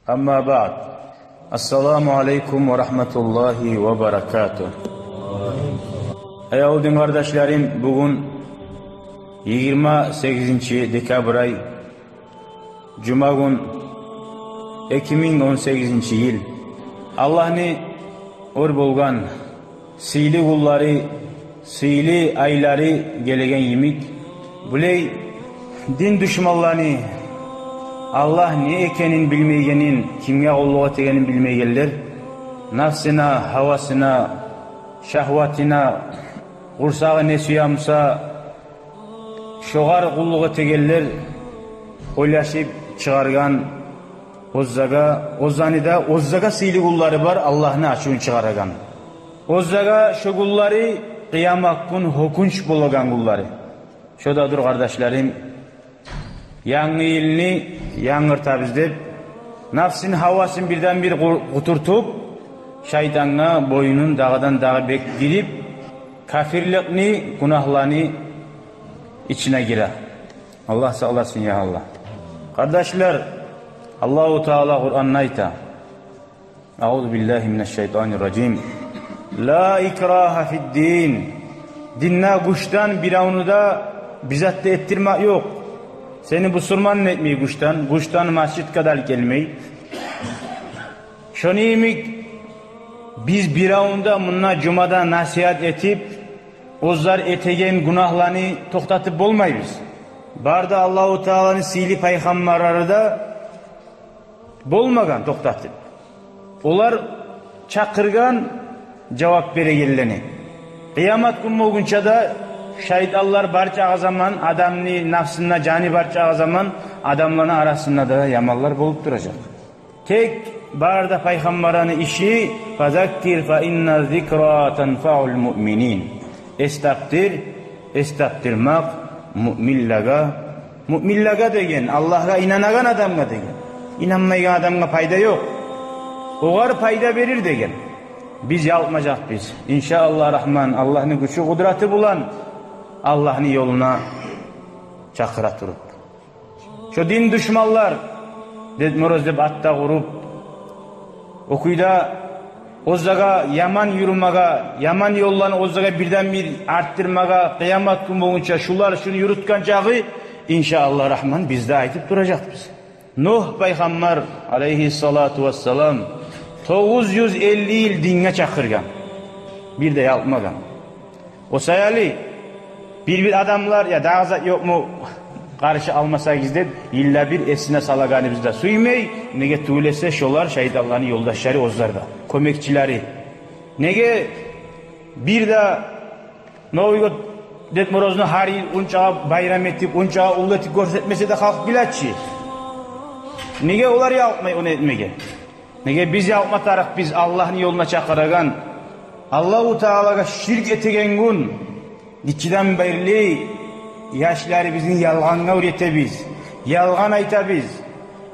Amma ba'd. Assalamu alaikum ve rahmetullahi ve berekatuh. Ayolun kardeşlerim, bugün 28 dekabr ay Cuma gün 2018 yıl. Allah'ın or bolgan siyli kulları, siyli ayları gelegen yimik. Buley din düşmanlarını Allah ne ekenin bilmeyenin, kimge Allah'a tegenin bilmeyenler, nafsına, havasına, şahvatına, kursağı ne suyamsa, şoğar kulluğa tegeller, oylaşıp çıkargan, Ozzaga siyli kulları var, Allah'ın açığını çıkargan. Ozzaga şu kulları, kıyamak gün hukunç bulagan kulları. Şurada dur kardeşlerim, yanğı ilini yanırtabız deyip, nafsin havasını birden bir kuturtup, şeytanına boyunun dağdan dağa bektirip, kafirlikni, günahlarını içine girer. Allah sağlasın ya Allah. Kardeşler, Allahu Teala Kur'an'da ayta. Euzu billahi mineşşeytanirracim. La ikraha fid din. Dinna kuştan bir avını da bizzat ettirme yok. Seni bu surman etmeyi kuştan masjid kadar gelmeyi. Şunu imik biz bir avında bununla cumada nasihat etip ozlar etegen günahlarını toktatıp olmayız. Barda Allahu Teala'nın sili peygamberleri de bolmagan toktatıp. Olar çakırgan cevap bere geleni. Kıyamet günü olgunça da şeytanlar barça zaman adamni nafsına cani barça zaman adamların arasında da yamallar bulup duracak. Tek barda peygamberin işi fazakkir fa inna zikra tenfa'ul mu'minin. Estaptirmak mu'millaga degen Allah'a inanagan adamga degen. İnanmayan adamga payda yok. Oğar payda verir degen. Biz yapmayacak biz. İnşallah Rahman Allah'ın güçü kudreti bulan Allah'ın yoluna çakıra turup. Şu din düşmanlar dedmoroz deb atta kurup okuyda ozzaga yaman yürümaga, yaman yollarını ozzaga birden bir arttırmaga, kıyamet gün boyunca şular şunu yürütken çağı inşallah Rahman bizde aytıp duracak biz. Nuh peygamber aleyhissalatu vesselam 950 yıl dinge çakırgan. Bir de yapmagan. O sayali bir adamlar ya daha yok mu karşı almasa gizde illa bir esine salaganı bizde suymay nege tuğlese şolar şeytanların yoldaşları ozlarda kömekçileri nege bir de noygo detmorozunu har yıl unçağa bayram etip unçağa ulleti görsetmese de halk bilatçı nege olar yapmay onu etmege nege biz yapmatarak biz Allah'ın yoluna çakıragan Allahu Teala'ga şirk etegen gün içiden belli yaşları bizim yalğanına üretebiz. Yalğan aytabiz.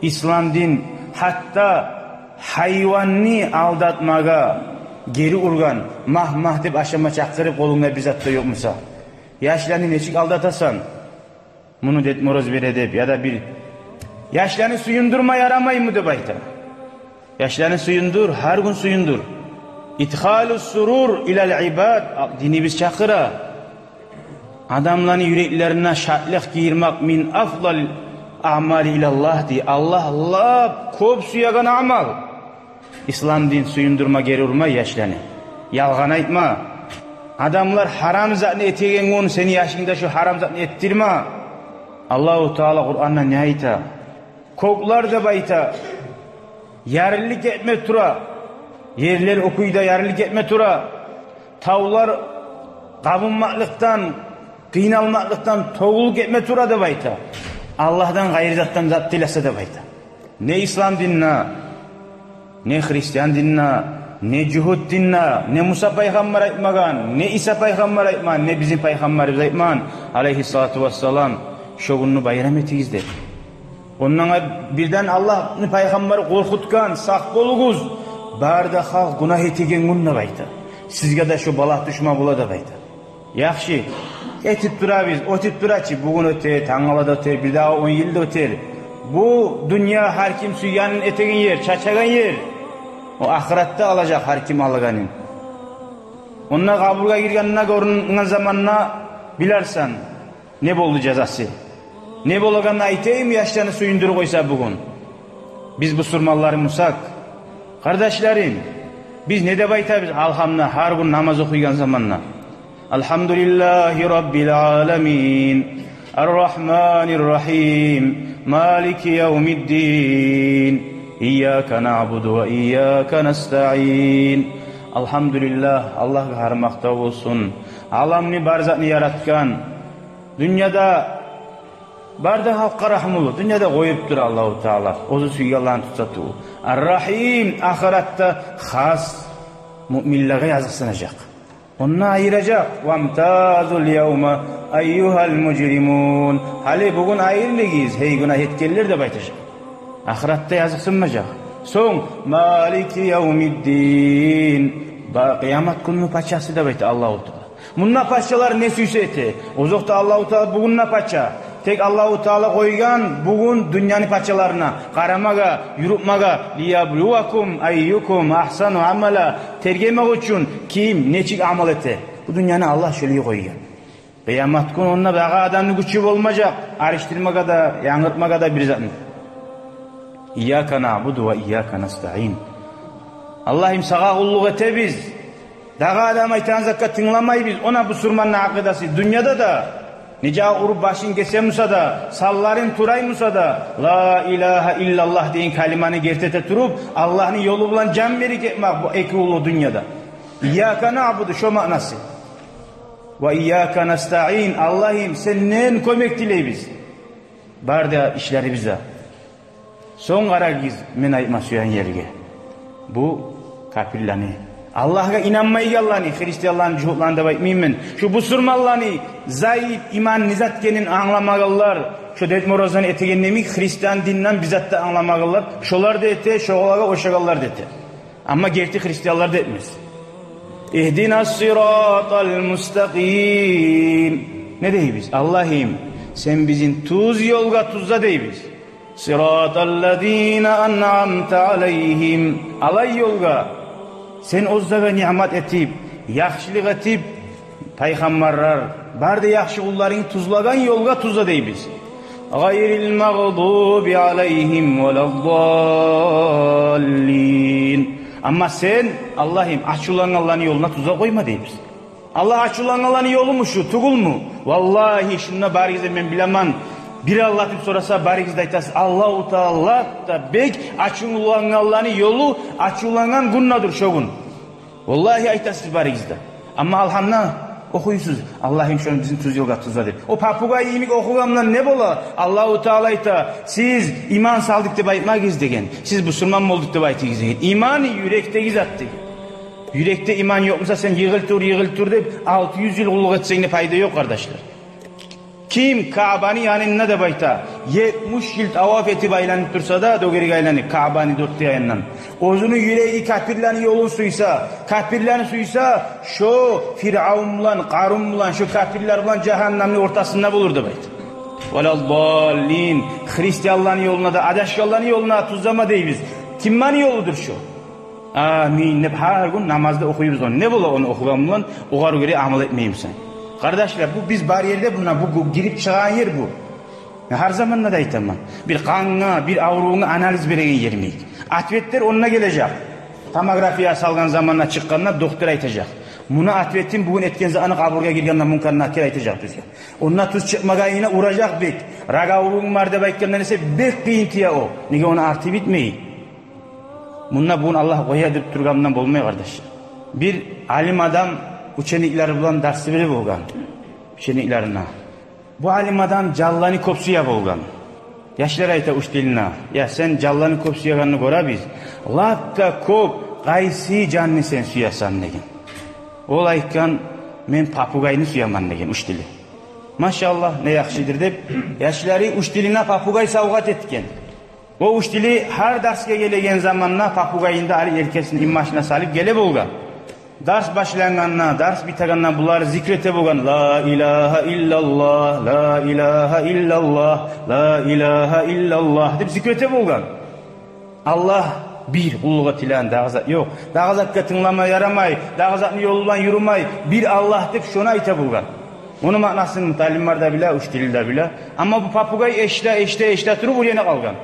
İslam din hatta hayvanını aldatmaga geri urgan mah deb aşama çakırıp kolunda bizzat da yokmusa. Yaşlarını neçik aldatasan bunu detmoroz bir edep ya da bir yaşlarını suyundurma yaramay mı deb ayta. Yaşlarını suyundur, her gün suyundur. İdhalus surur ilal ibad dini biz çakıra. Adamların yüreklerine şadlık giyirmek min afdal amali ilallah diye. Allah kop suyagan amal. İslam din suyundurma geri urma yaşlarını. Yalgan aytma. Adamlar haram zatını etegen onu seni yaşında şu haram zatını ettirme. Allahu Teala Kur'an'da ne ayta? Koklar da bayta. Yarıllık etme tura. Yerler okuyda yarıllık etme tura. Tavlar kavunmaklıktan kıynalmaklıktan toğuluk etme tura da bayta. Allah'tan gayri zattan zat dilese de bayta. Ne İslam dinna, ne Hristiyan dinna, ne Cuhud dinna, ne Musa peygamber aytmagan, ne İsa peygamber aytman, ne bizim peygamberimiz aytman aleyhissalatu vesselam şoğununu bayram etiyizde. Ondan birden Allah'ın peygamberi korkutkan, sak boluguz, barda halk günah etegen günne bayta. Sizge de şu balak düşman bula da bayta. Yaxşı, etip durabız, otip duraçı, bugün öter, taŋalada öter, bir daha 10 yılda öter. bu dünya her kim suyanın etegen yer, çaçagan yer. O ahirette alacak her kim alaganin. Onunla kaburga girganına görünen zamanına bilersen ne boldu cezası? Ne bolganını aytayım yaşlarını suyundur koysa bugün. Biz bu surmallarımızsak, kardeşlerim, biz ne de bayta biz alhamna her gün namaz okuygan zamanla. Elhamdülillahi Rabbil alemin, Errahmanirrahim, Maliki yevmiddin, İyyâke na'budu ve iyyâke nesta'in. Elhamdülillah, Allah'a harmakta olsun. Alamni barzatni yaratkan, dünyada barda halkka rahmulu, dünyada koyuptur Allah-u Teala. Ozu suyu Allah'ın tutsatı. Ar-Rahim, ahirette khas müminlere yazısınacak. Onunla ayıracak. وَمْتَازُ الْيَوْمَ اَيُّهَا الْمُجْرِمُونَ. Hali bugün ayırlıgiz, hey günah etkiler de baytacak. Ahirette yazısınmayacak. Son, Maliki yevmiddin. Kıyamet gününün paçası da baytı Allah-u Teala. Bununla paçalar ne süyse eti. Ozokta Allah-u Teala bugünle paça. Tek Allah-u Teala koygan bugün dünyanın paçalarına qaramaga, yurupmaga liyabluwakum ayyukum ahsanu amala tergemek için kim neçik amal ete. Bu dünyanı Allah şöyle koygan. Kıyamet günü onunla bağa adamın gücü olmayacak. Araştırmaga da, yanıltmaga da bir zatın. İyyâke na'budu ve iyyâke nesta'in. Allah'ım sağa kulluk ete biz. Dağa adam aytan zakka tınlamay biz. Ona bu surmanın akidası dünyada da Nica urup başın kese musa da, salların turay musa da, la ilahe illallah deyin kalimanı gertete turup, Allah'ın yolu bulan can verik etmek bu eki ulu dünyada. İyyâke na'budu şu manası. Ve iyyâke nesta'in. Allah'ım senden kömek diley biz. Barda işleri bize. Son karagiz men aytma suyan yerge. Bu kapillani. Allah'a inanmayı Allah'ını, Hristiyanların cuhlarında bakmayayım. Şu bu surmallarını zayıf iman nizatkenin anlamağılar. Şu detmorozdan etegen nemik Hristiyan dinden bizzat da anlamağılar. Şolar da ete, şoğlaga oşağalar da ete. Ama gerti Hristiyanlar da etmez. İhdinas sıratal mustakim. Ne dey biz? Allah'ım sen bizim tuz yolga tuzla dey biz. Sıratallezine an'amte aleyhim. Alay yolga. Sen ozda ve nimet etip, yaxşılık etip, peygamberler, barda yaxşı kullarını tuzlagan yolga tuzla dey biz. Gayril mağdubi aleyhim veleddallin. Ama sen Allah'ım açılan Allah'ın yoluna tuza koyma dey biz. Allah açılan Allah'ın yolu mu şu, tugul mu? Vallahi şununla barigizde ben bilemem. Bir Allah deyip sorasa barigizde aytasın. Allah-u Teala da bek açılan Allah'ın yolu açılanan günnadır şogun. Vallahi aytasız barigizde. Ama alhamdülillah okuyusuz. Allah'ım şu an bizim tuz yolga tuzla deyip. O papugay iyimik okugamdan ne bola? Allah-u Teala ayta siz iman saldık deyip aytmağız degen. Siz bu Müslüman mı olduk deyip aytmağız degen. İmanı yürekte gizat degen. Yürekte iman yokmusa sen yığıl tur deyip 600 yıl kulluk etsen de fayda yok kardeşler. Kim Kabe'ni yanına da bayta 70 yıl tavaf etip aylanıp dursa da dögerik aylanıp Kabe'ni dörtte ayından. Ozunu yüreği kafirlerin yolu suysa, kafirlerin suysa şu Firavun'la, Karun'la, şu kafirlerle cehennemin ortasında bulurdu bayta. Veleddallin. Hristiyanların yoluna da, adaşkalların yoluna tuzlama deyiz. Kimmanın yoludur şu? Amin. Her gün namazda okuyuyoruz onu. Ne bula onu okugamla, oğar göre amal etmeyeyim sen. Kardeşler bu biz bariyerde buna bu girip çıkan yer bu. Her zaman da aytamam. Bir kanına, bir avruğuna analiz veregen yermeyik. Atvetler onunla gelecek. Tomografiya salgan zamanla çıkkanlar doktor aytacak. Buna atvetin bugün etken zamanı kaburga girgandan munkar nakir aytacak bizge. Onunla tuz çıkmaga yine uğrayacak bek. Raga avruğun var da baytkandan ise bek kıyıntıya o. Nige ona artı bitmeyi. Bununla bugün Allah koya deyip turgamdan bolmaya kardeşler. Bir alim adam uçenikleri bulan dersi biri bolgan. Uçeniklerine. Bu alim adam callani kopsuya bolgan. Yaşlar ayta uç diline. Ya sen callani kopsuyaganını gora biz. Lapta kop qaysi canını sen suyasan degen. Ol aytkan men papugayını suyaman degen uç dili. Maşallah ne yaxşıdır deb yaşları uç diline papugay savgat etken. O uç dili her derske gelegen zamanla papugayında ali erkesini immaşına salıp gele bolgan. dars başlangandan, dars bitagandan bular zikrete bo'lgan. La ilaha illalloh, la ilaha illalloh, la ilaha illalloh deb zikrete bo'lgan. Allah bir ulug'a tilan dağızat yok. Dağızatga tinglamay yaramay, dağızatni yo'ldan yurmay, bir Allah deb şunu ayta bo'lgan. Onu ma'nosini ta'limlarda bile, uch tilda bile. Ama bu papugay eshta turib o'rganib qolgan.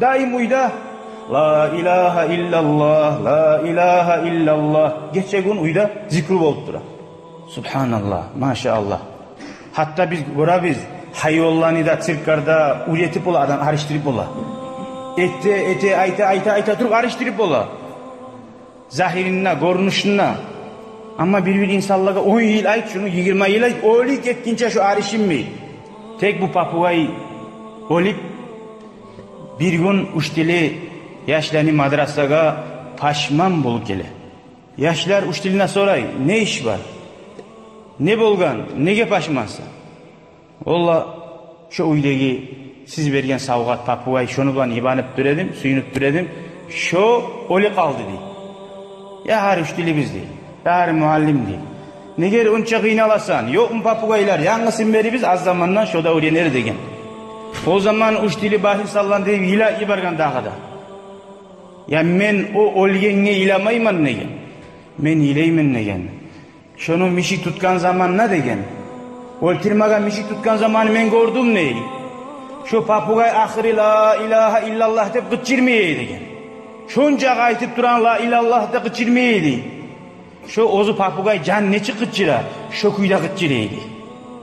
Doim uyda la ilaha illalloh, la ilaha illalloh geçegun uyda zikr bo'lib turadi. Subhanallah, maşallah. Hatta biz görəbiz, hayollanida, sirklarda üretip ola adam arıştırıp ola. Ete ayta turib arıştırıp ola. Zahirinna, görünüşünna. Ama bir insanlarga 10 yıl ayt şunu, 20 yıl ayt, olik etkince şu arışınmay. Tek bu papugay olip bir gün uçtili yaşlarını madrasaga paşman bulup gele. Yaşlar uçtiline soray, ne iş var? Ne bolgan? Nege paşmansın? Ola şu uydagi siz bergen savgat papugay şunu bilan ibanıp düredim, suyunup düredim. Şu oli kaldı deydi. Ya har uçtili biz deydi. Her muallim değil. Neger uncha qiynalasan, yo'q papugaylar yangisin beri biz az zamandan şoda öğrenir degen. O zaman uch tili bahim sallan deyip ila ibargan dağıda. Ya men o olgenge ilamayman negen. Men ileymin negen. Şonu mişi tutkan zaman ne degen. Oltirmagan mişi tutkan zaman men gördüm ney. Şu papugay ahiri la ilaha illallah deb gıçirmeyey degen. Şunca aytıp duran la ilallah deb gıçirmeyeydi. Şu ozu papugay can neçi gıçıra, şu kuyda gıçireydi.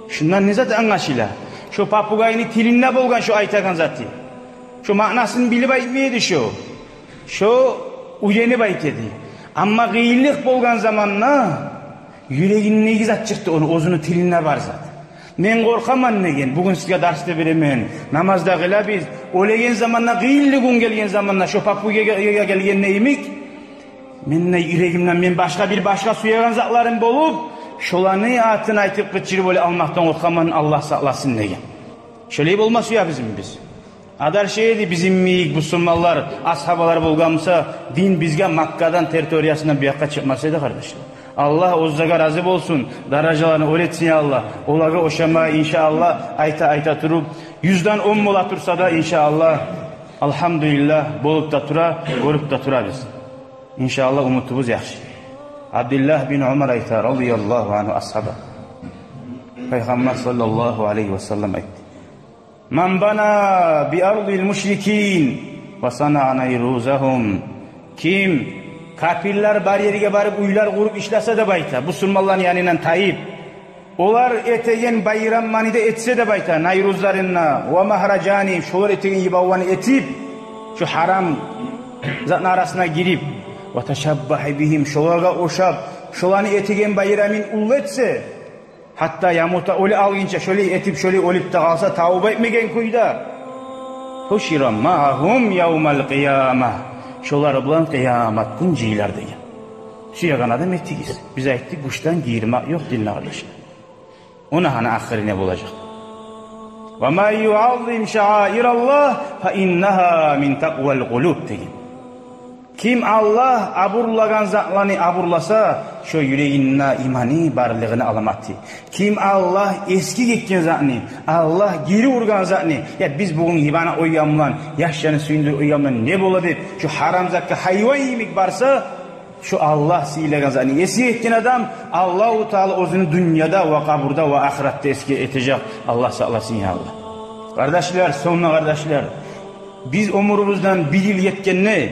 Şundan ne zat anlaşıla. Şu papugayni tilinde bolgan şu aytagan zati. Şu ma'nasını bilip aytmaydi şu. Şu uyenip aytedi. Amma gıyillik bolgan zamanna yüreğinin negi zat çıktı onu ozunu tiline var zat. Men korkaman negen, bugün sizge derste beremen, namazda gıla biz, olegen zamanna gıyilligun gelgen zamanna şu papugayga gelgen neyimik? Menne yüreğimden men başka suyagan zatlarım bolup, şolanı atın aytıp gıçırıp öyle almaktan korkaman Allah saklasın degen. Şöyle olmaz ya bizim biz. Adar şeydi bizim miyik, Müslümanlar, ashabalar bolgamsa, din bizge Makka'dan teritoriyasından bir yakka çıkmasaydı kardeşler. Allah ozzaga razı olsun, darajalarını öğretsin ya Allah. Olaga oşama inşallah ayta turup, 100'dan 10 mola tursa da inşallah, alhamdülillah, bolup da tura, görüp da tura biz. İnşallah umutubuz yaxşı. Abdullah bin Umar aytar radıyallahu anhu ashaba. Peygamber sallallahu aleyhi ve sellem aytti. Man bana bi ardil müşrikin ve sana'a nayruzahum. Kim kafirler bariyeriga barib uylar kurup işlese de bayta. Müslümanların yanından tayip. Olar etegen bayram manide etse de bayta. Nayruzlarına ve mahracani şolar etegen yibavani etip şu haram zatın arasına girip ve teşabbahi bihim şolarga oşap şolarını etegen bayramin ulu etse hatta yamuta oli algince şöyle etip şöyle olip de kalsa tavba etmegen kuyda huşira ma'hum yevmel kıyamah şolar bilan kıyamat gün ciyler degen. Suyagan adam ettigiz. Biz ayttık kuştan giyirmek yok dinle kardeşler. Ona hana ahiri ne bulacak? Ve ma yu'azzim şa'airallah fe innaha min taqval qulub degen. Kim Allah aburlagan zatlarını aburlasa, şu yüreğine imani barlığını alamatı. Kim Allah eski gitken zatını, Allah geri urgan zatını, ya biz bugün hibana oyyamlan, yaşlarını suyundur oyyamlan ne boladı? Şu haram zakka hayvan yemek varsa, şu Allah siylegan zatını eski etken adam, Allah-u Teala özünü dünyada ve kaburda ve ahirette eski etecek. Allah sağlasın ya Allah. Kardeşler, sonuna kardeşler, biz umurumuzdan bir yıl yetken ne?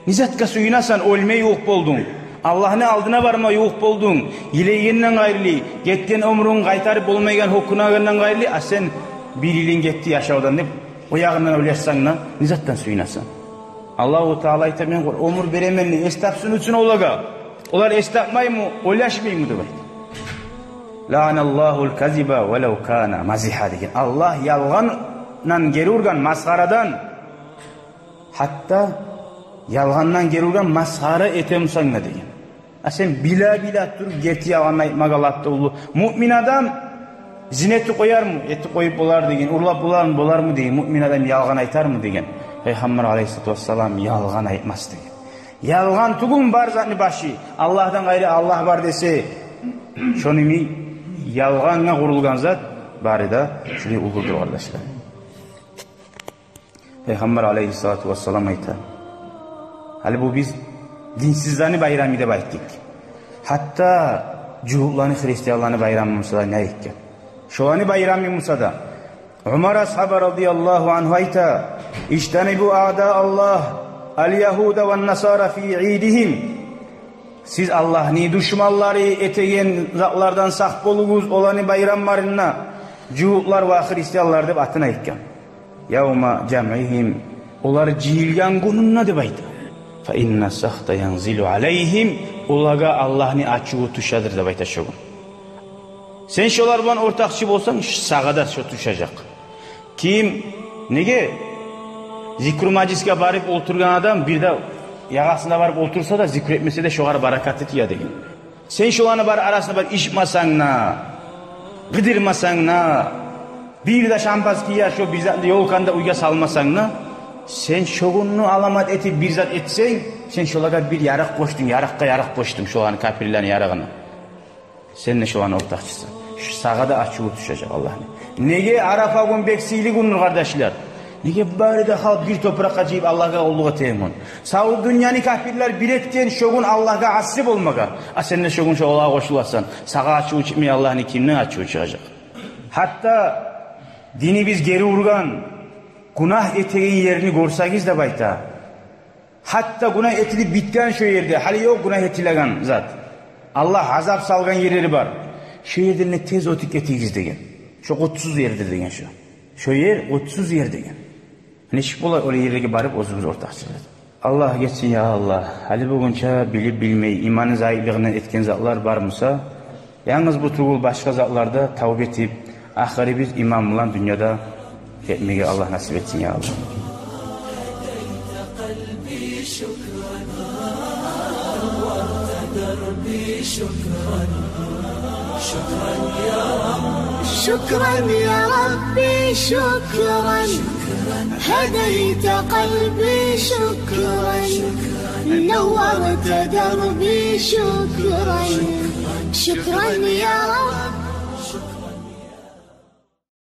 Nizatka suyunasan ölmeye yok boldun. Allah'ın aldına varma yok boldun. Yileyenden gayrili, getken ömrün qaytarıp olmayan hokkunağından gayrili, sen bir yılın getti yaşavdan deyip, o yağından öyleysen nizattan suyunasan. Allah-u Teala aytamen ömür beremenli, estapsın üçün olaga. Olar estapmay mı, oylaşmay mı deyip. La'anallahul kaziba velev kana maziha degen. Allah yalğandan geri urgan masgaradan, hatta yalğandan gerulgan masxara etemsan ne degen. Sen bila turup gerti yalanla aytmaga laptı ulu. Mümin adam zineti koyar mı? Eti koyup bolar degen. Urlap bolar mı degen. Mümin adam yalğan aytar mı degen. Peygamber aleyhissalatu vesselam yalğan aytmaz degen. Yalgan tugum bar zatni başı. Allah'tan gayrı Allah var dese, şonimi yalganga kurulgan zat bari da şunu uludur kardeşler. Peygamber aleyhissalatu vesselam ayta. Hali bu biz dinsizlerini bayramı da bayttık. Hatta cuhullarını Hristiyanlarını bayramımızda ne etken. Şoğanı bayramımızda da. Umar ashabı radıyallahu anhu ayta. İşteni bu a'da Allah al-Yahuda ve Nasara fi idihim. Siz Allah'ın düşmanları etegen zatlardan sak bolunuz olanı bayramlarına cuhullar ve Hristiyanlar deb atına etken. Yavma cem'ihim. Onlar cihilgan gününna deb ayta. Fa inna sahta yanzilu aleyhim. Olaga Allah'ın açığı tuşadır deb ayta şogun. Sen şolar bilan ortakçı bolsan sağada şo tuşacak. Kim nege zikr majlisga barıp oturgan adam bir de yagasında barıp otursa da zikr etmese de şoğar barakatı tiya degen. Sen şolarni bar arasında bar içmasangna, gıdırmasangna, bir de şampaz kiya şo bizatlı yolkanda uyga salmasangna, sen şogunnu alamat etip bir zat etsen, sen şolarga bir yarak koştun, yarakka yarak koştun şolarni kafirlerin yaragını. Sen ne şolarni ortakçısın. Şu sağada açığı düşecek Allah'ın. Nege Arafa gün beksiyli günür kardeşler. Nege bari de halk bir toprakka ceyip Allah'a olluğa temin. Sağ dünyanın kafirler bir etken şogun Allah'a asrip olmaga. Sen de şogun şu Allah'a koşularsan. Sağa açığı çıkmaya Allah'ın kimden açığı çıkacak. Hatta dini biz geri urgan günah eteğin yerini görsagiz de bayta. Hatta günah etili bitken şu yerde. Hali yok günah etilegan zat. Allah azap salgan yerleri var. Şu yerden ne tez otik etigiz degen. Çok otsuz yerdir degen şu. Şu yer otsuz yer degen. Neşik bolar öyle yerlere barıp ozumuz ortakçılar. Allah geçsin ya Allah. Hali bugunça bilip bilmeyi imanın zayıflığından etken zatlar var mısa? Yalnız bu tuğul başka zatlarda tavbe etip ahiri biz imam olan dünyada etmeye Allah nasip etsin ya Allah. شكرا يا ربي شكرا هديت قلبي شكرا نورت دربي شكرا شكرا يا رب